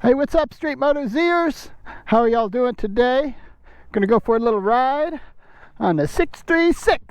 Hey, what's up, Street Moto Zers? How are y'all doing today? Gonna go for a little ride on the 636.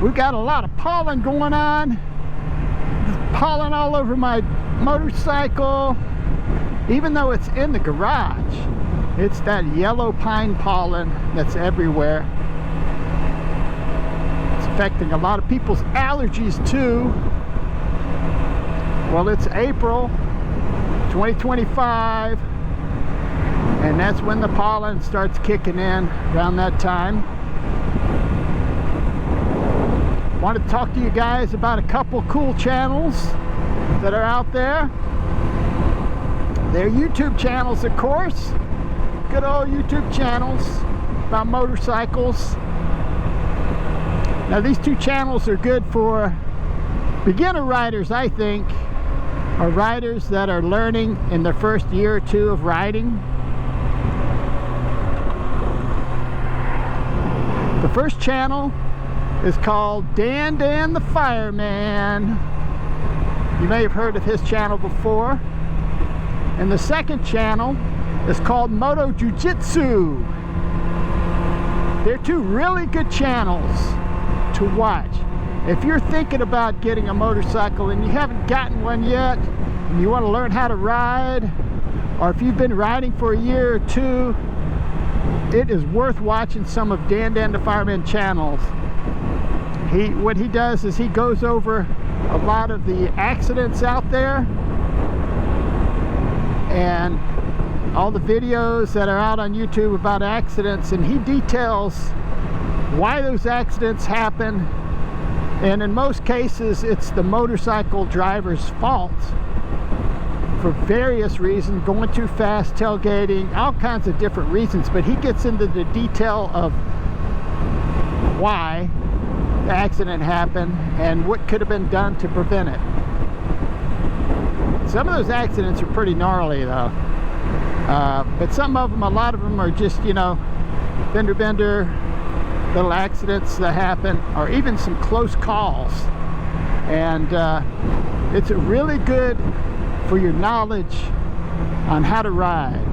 We've got a lot of pollen going on. Pollen all over my motorcycle. Even though it's in the garage, it's that yellow pine pollen that's everywhere. It's affecting a lot of people's allergies too. Well, it's April 2025, and that's when the pollen starts kicking in, around that time. Want to talk to you guys about a couple cool channels that are out there. They're YouTube channels, of course. Good old YouTube channels about motorcycles. Now, these two channels are good for beginner riders, I think, or riders that are learning in their first year or two of riding. The first channel is called Dan the Fireman. You may have heard of his channel before. And the second channel is called MotoJitsu. They're two really good channels to watch. If you're thinking about getting a motorcycle and you haven't gotten one yet, and you want to learn how to ride, or if you've been riding for a year or two, it is worth watching some of Dan the Fireman channels. What he does is he goes over a lot of the accidents out there and all the videos that are out on YouTube about accidents, and he details why those accidents happen, and in most cases it's the motorcycle driver's fault for various reasons, going too fast, tailgating, all kinds of different reasons, but he gets into the detail of why the accident happened and what could have been done to prevent it. Some of those accidents are pretty gnarly though, but some of them, a lot of them are just, you know, fender bender, little accidents that happen, or even some close calls. And it's really good for your knowledge on how to ride.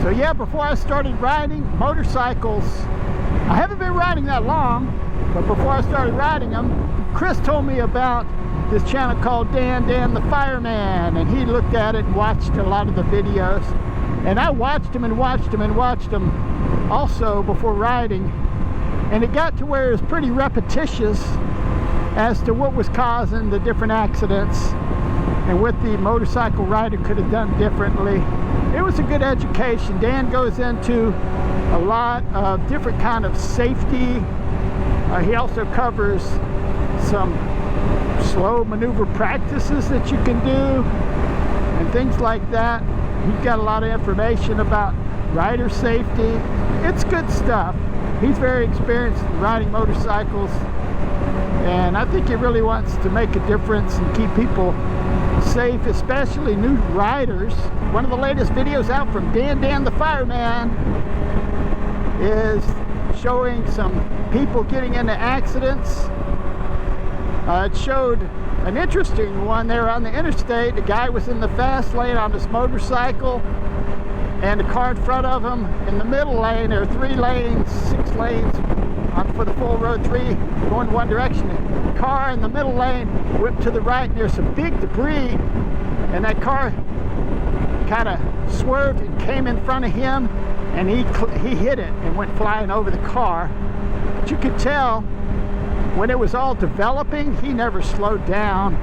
So yeah, before I started riding motorcycles, I haven't been riding that long, but before I started riding them, Chris told me about this channel called Dan the Fireman, and he looked at it and watched a lot of the videos, and I watched him and watched him and watched him also before riding, and it got to where it was pretty repetitious as to what was causing the different accidents and what the motorcycle rider could have done differently. It was a good education. Dan goes into a lot of different kind of safety. He also covers some slow maneuver practices that you can do and things like that. He's got a lot of information about rider safety. It's good stuff. He's very experienced in riding motorcycles, and I think he really wants to make a difference and keep people safe, especially new riders. One of the latest videos out from Dan the Fireman is showing some people getting into accidents. It showed an interesting one there on the interstate. The guy was in the fast lane on his motorcycle, and the car in front of him in the middle lane. There are 3 lanes, 6 lanes for the full road 3 going one direction. The car in the middle lane whipped to the right, and there's some big debris, and that car kind of swerved and came in front of him, and he hit it and went flying over the car. But you could tell when it was all developing, he never slowed down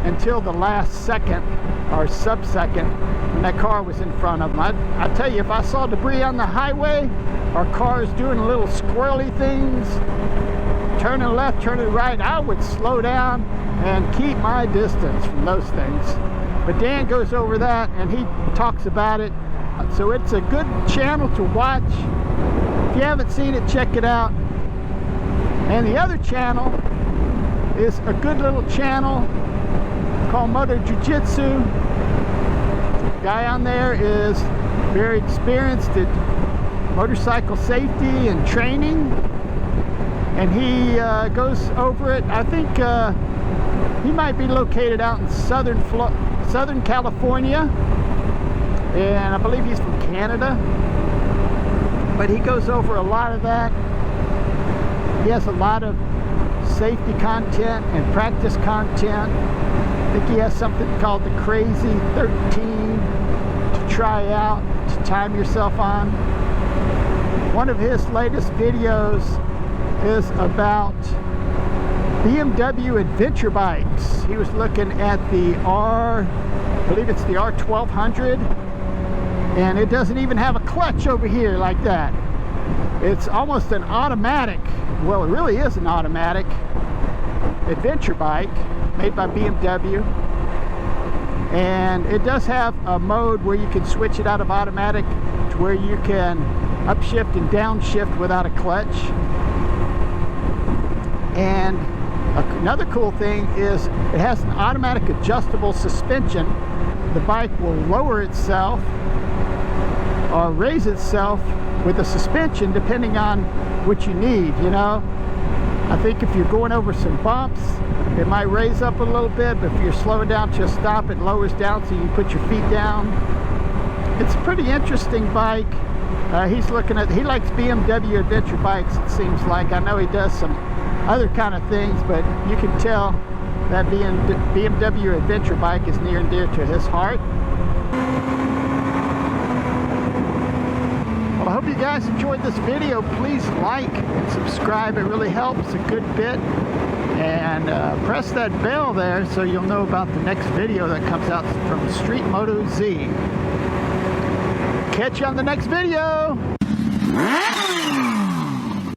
until the last second or sub-second when that car was in front of him. I tell you, if I saw debris on the highway or cars doing little squirrely things, turning left, turning right, I would slow down and keep my distance from those things. But Dan goes over that and he talks about it. So it's a good channel to watch. If you haven't seen it, check it out. And the other channel is a good little channel called MotoJitsu. The guy on there is very experienced at motorcycle safety and training, and he goes over it. I think he might be located out in Southern California, and I believe he's from Canada, but he goes over a lot of that. He has a lot of safety content and practice content. I think he has something called the Crazy 13 to try out, to time yourself on. One of his latest videos is about BMW adventure bikes. He was looking at the I believe it's the R1200, and it doesn't even have a clutch over here like that. It's almost an automatic, well, it really is an automatic adventure bike made by BMW, and it does have a mode where you can switch it out of automatic to where you can upshift and downshift without a clutch. And another cool thing is it has an automatic adjustable suspension. The bike will lower itself or raise itself with the suspension depending on what you need, you know. I think if you're going over some bumps, it might raise up a little bit, but if you're slowing down to a stop, it lowers down so you put your feet down. It's a pretty interesting bike. He likes BMW adventure bikes, it seems like. I know he does some other kind of things, but you can tell that BMW adventure bike is near and dear to his heart. Well, I hope you guys enjoyed this video. Please like and subscribe. It really helps a good bit. And press that bell there so you'll know about the next video that comes out from Street Moto Z. Catch you on the next video.